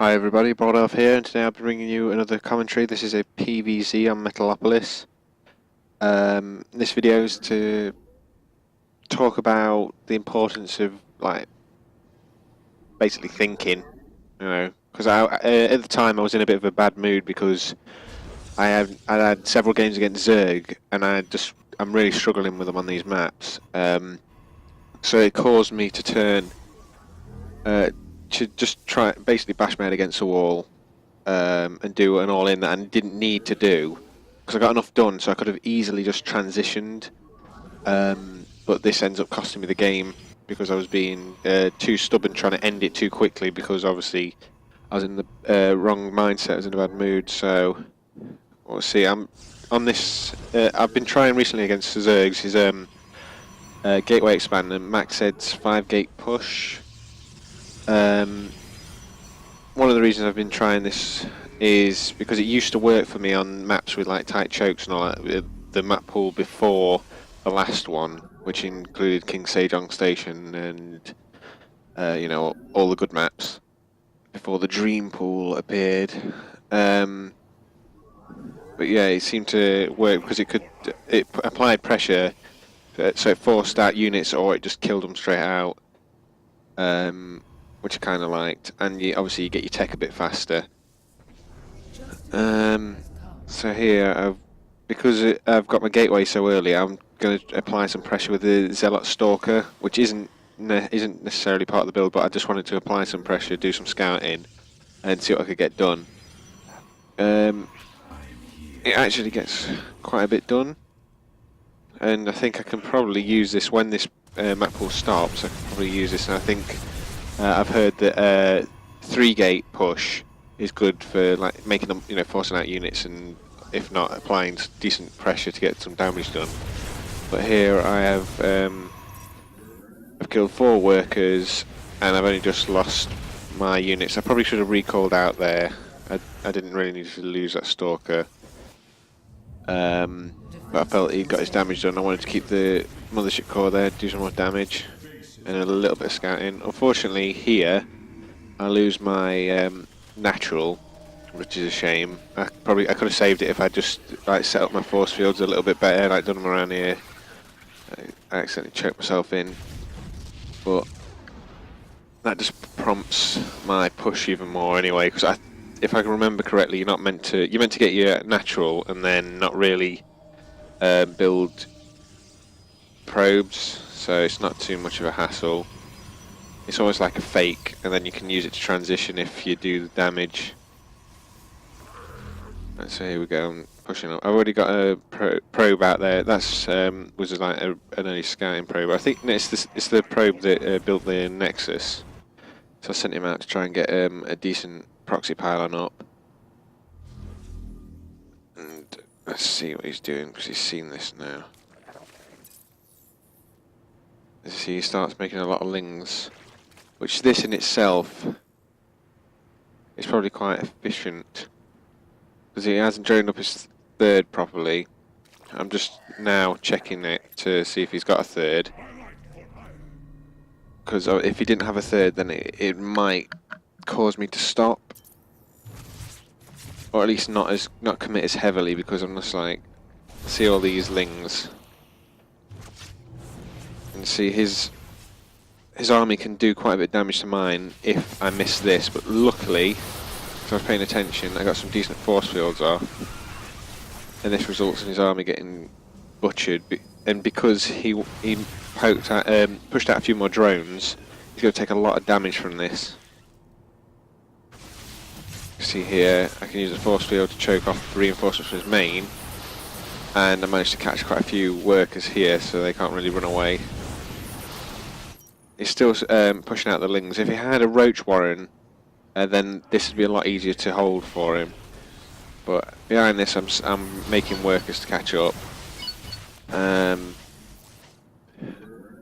Hi everybody, Brodolf here, and today I'll be bringing you another commentary. This is a PVZ on Metalopolis. This video is to talk about the importance of, basically thinking, because at the time I was in a bit of a bad mood because I had several games against Zerg, and I'm really struggling with them on these maps. So it caused me to turn to just try basically bash my head against the wall and do an all-in that I didn't need to do because I got enough done, so I could have easily just transitioned. But this ends up costing me the game because I was being too stubborn, trying to end it too quickly because obviously I was in the wrong mindset, I was in a bad mood. So we'll see. I'm on this. I've been trying recently against the Zergs. His gateway expander, Max Ed's 5-gate push. One of the reasons I've been trying this is because it used to work for me on maps with like tight chokes and all that. The map pool before the last one, which included King Sejong Station and all the good maps before the Dream Pool appeared. But yeah, it seemed to work because it applied pressure, so it forced out units or it just killed them straight out. Which I kind of liked, and obviously you get your tech a bit faster. So here, because I've got my gateway so early, I'm going to apply some pressure with the Zealot Stalker, which isn't necessarily part of the build, but I just wanted to apply some pressure, do some scouting, and see what I could get done. It actually gets quite a bit done, and I think I can probably use this when this map pool stops. I can probably use this, and I think I've heard that 3-gate push is good for like making them, forcing out units, and if not, applying decent pressure to get some damage done. But here I have I've killed 4 workers, and I've only just lost my units. I probably should have recalled out there. I didn't really need to lose that stalker. But I felt he got his damage done. I wanted to keep the mothership core there, do some more damage, and a little bit of scouting. Unfortunately, here I lose my natural, which is a shame. I could have saved it if I just set up my force fields a little bit better, done them around here. I accidentally choked myself in, but that just prompts my push even more anyway. Because if I can remember correctly, you're meant to get your natural and then not really build probes, so it's not too much of a hassle. It's almost like a fake, and then you can use it to transition if you do the damage. So here we go, I'm pushing up. I've already got a probe out there. That's was like an early scouting probe. I think it's the probe that built the Nexus. So I sent him out to try and get a decent proxy pylon up. And let's see what he's doing, because he's seen this now. As you see, he starts making a lot of lings, which this in itself is probably quite efficient, because he hasn't droned up his 3rd properly. I'm just now checking it to see if he's got a 3rd, because if he didn't have a 3rd, then it might cause me to stop, or at least not commit as heavily, because I'm just like, see all these lings. And see, his army can do quite a bit of damage to mine if I miss this, but luckily, if I was paying attention, I got some decent force fields off, and this results in his army getting butchered. And because he pushed out a few more drones, he's going to take a lot of damage from this. See here, I can use a force field to choke off reinforcements from his main, and I managed to catch quite a few workers here, so they can't really run away. He's still pushing out the lings. If he had a roach warren, then this would be a lot easier to hold for him. But behind this, I'm making workers to catch up. And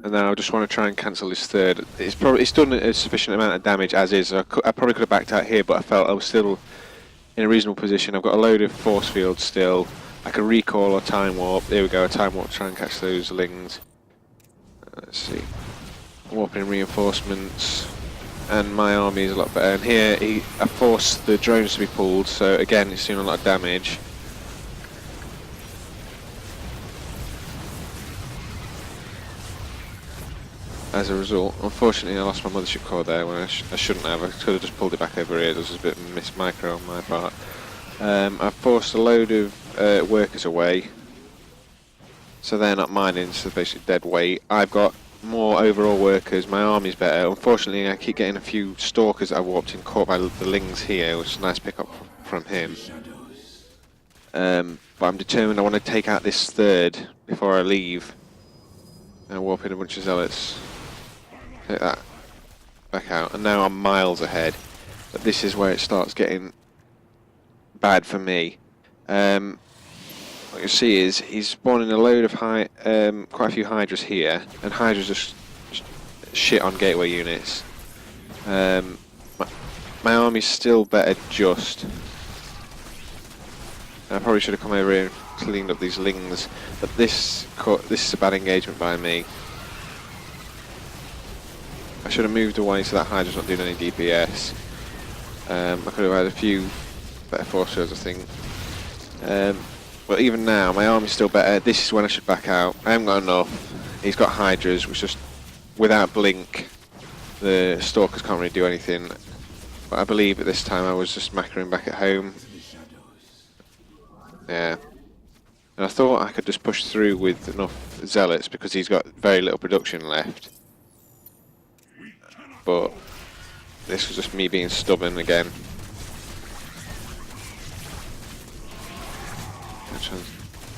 then I just want to try and cancel this 3rd. It's done a sufficient amount of damage as is. I probably could have backed out here, but I felt I was still in a reasonable position. I've got a load of force fields still. I can recall or time warp. There we go, a time warp to try and catch those lings. Let's see. Warping reinforcements. and my army is a lot better. And here I forced the drones to be pulled, so again it's doing a lot of damage. As a result, unfortunately I lost my mothership core there when I shouldn't have. I could have just pulled it back over here. There was a bit of miss micro on my part. I've forced a load of workers away, so they're not mining, so basically dead weight. I've got more overall workers, my army's better. Unfortunately I keep getting a few stalkers that I warped in caught by the lings here, which is a nice pick up from him. But I'm determined I want to take out this third before I leave. And warp in a bunch of zealots. Take that back out, and now I'm miles ahead. But this is where it starts getting bad for me. What you see is he's spawning a load of quite a few hydras here, and hydras just shit on gateway units. My army's still better just. I probably should have come over here and cleaned up these lings, but this is a bad engagement by me. I should have moved away so that hydra's not doing any DPS. I could have had a few better forces, I think. But even now, my army's still better. This is when I should back out. I haven't got enough. He's got hydras, which just without blink, the stalkers can't really do anything. But I believe at this time I was just macroing back at home. Yeah. And I thought I could just push through with enough zealots because he's got very little production left. But this was just me being stubborn again.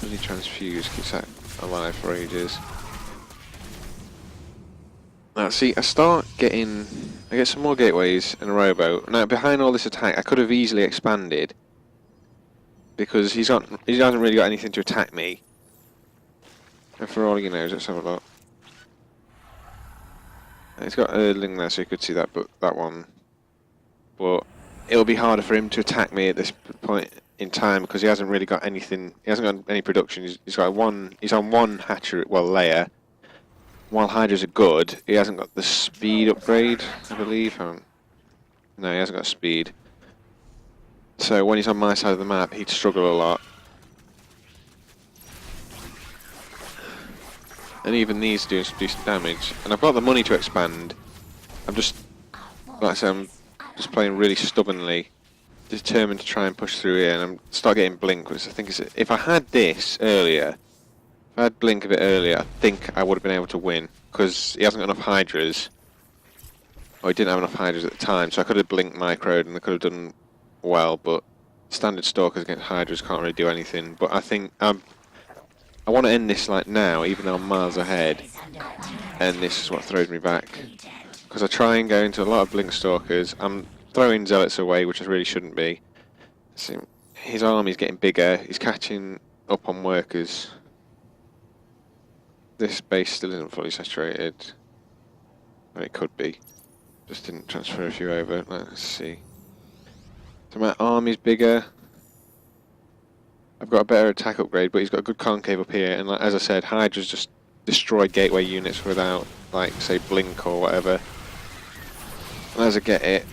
Really transfuse, keeps that alive for ages. Now see, I get some more gateways and a rowboat. Now behind all this attack I could have easily expanded, because he hasn't really got anything to attack me. And for all you know, let's have a look. He's got a ling there, so you could see that, but that one. But it'll be harder for him to attack me at this point in time because he hasn't really got anything. He hasn't got any production. He's got one. He's on one hatchery, well, layer. While hydras are good, he hasn't got the speed upgrade, I believe. No, he hasn't got speed. So when he's on my side of the map, he'd struggle a lot. And even these do some decent damage. And I've got the money to expand. I'm just, like I said, I'm just playing really stubbornly, determined to try and push through here. And I'm start getting blink, which I think is, if I had this earlier, if I had blink a bit earlier, I think I would have been able to win, because he hasn't got enough hydras. Or he didn't have enough hydras at the time, so I could have blinked microed and I could have done well, but standard stalkers against hydras can't really do anything. But I think I want to end this like now, even though I'm miles ahead, and this is what throws me back, because I try and go into a lot of blink stalkers. I'm throwing zealots away, which I really shouldn't be. See, his army's getting bigger, he's catching up on workers. This base still isn't fully saturated, but it could be. Just didn't transfer a few over. Let's see. So my army's bigger. I've got a better attack upgrade, but he's got a good concave up here. And like, as I said, Hydra's just destroyed gateway units without, like, say, blink or whatever. And as I get it,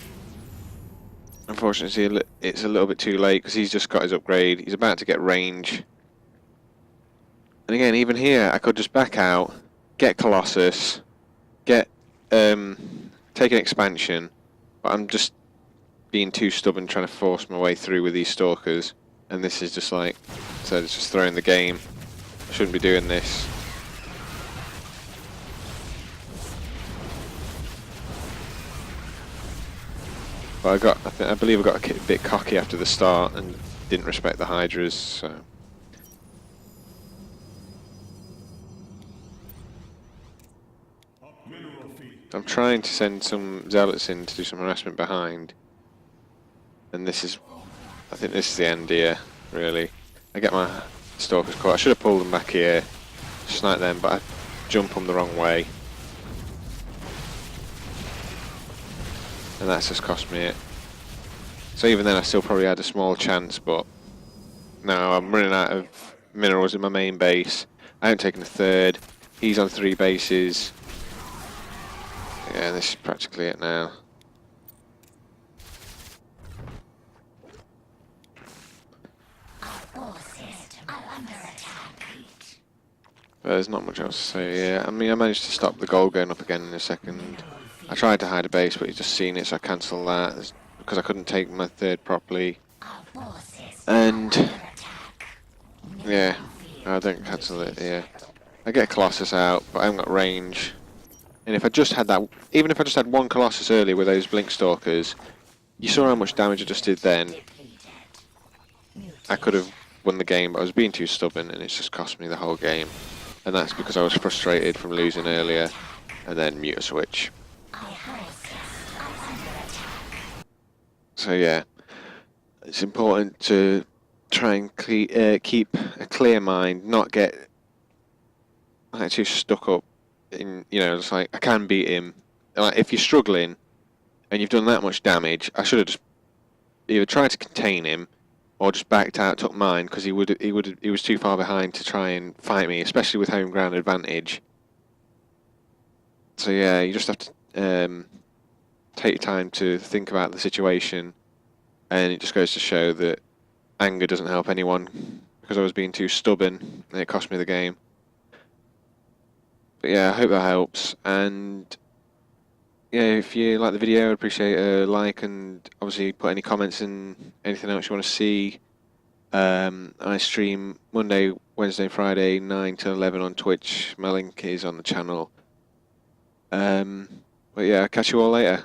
unfortunately, it's a little bit too late because he's just got his upgrade. He's about to get range. And again, even here, I could just back out, get Colossus, take an expansion, but I'm just being too stubborn trying to force my way through with these stalkers. And this is just like, so it's just throwing the game. I shouldn't be doing this. But I believe I got a bit cocky after the start and didn't respect the hydras, so. I'm trying to send some zealots in to do some harassment behind. And this is, I think this is the end here, really. I get my stalkers caught. I should have pulled them back here, snipe them, but I jump them the wrong way. And that's just cost me it. So even then I still probably had a small chance, but now I'm running out of minerals in my main base. I haven't taken a third. He's on 3 bases. Yeah, this is practically it now. There's not much else to say. Yeah, I mean, I managed to stop the goal going up again in a second. I tried to hide a base, but he's just seen it, so I cancelled that because I couldn't take my third properly. And yeah, I don't cancel it. Yeah, I get a Colossus out, but I haven't got range. And if I just had that, even if I just had one Colossus earlier with those Blink Stalkers, you saw how much damage I just did then. I could have won the game, but I was being too stubborn, and it's just cost me the whole game. And that's because I was frustrated from losing earlier, and then mute a switch. So yeah, it's important to try and keep a clear mind, not get too stuck up in, you know, it's like, I can beat him. Like, if you're struggling and you've done that much damage, I should have just either tried to contain him or just backed out, took mine, because he was too far behind to try and fight me, especially with home ground advantage. So yeah, you just have to take your time to think about the situation, and it just goes to show that anger doesn't help anyone, because I was being too stubborn and it cost me the game. But yeah, I hope that helps, and yeah, if you like the video, I'd appreciate a like, and obviously put any comments and anything else you want to see. I stream Monday, Wednesday, Friday, 9 to 11 on Twitch. My link is on the channel. But yeah, I'll catch you all later.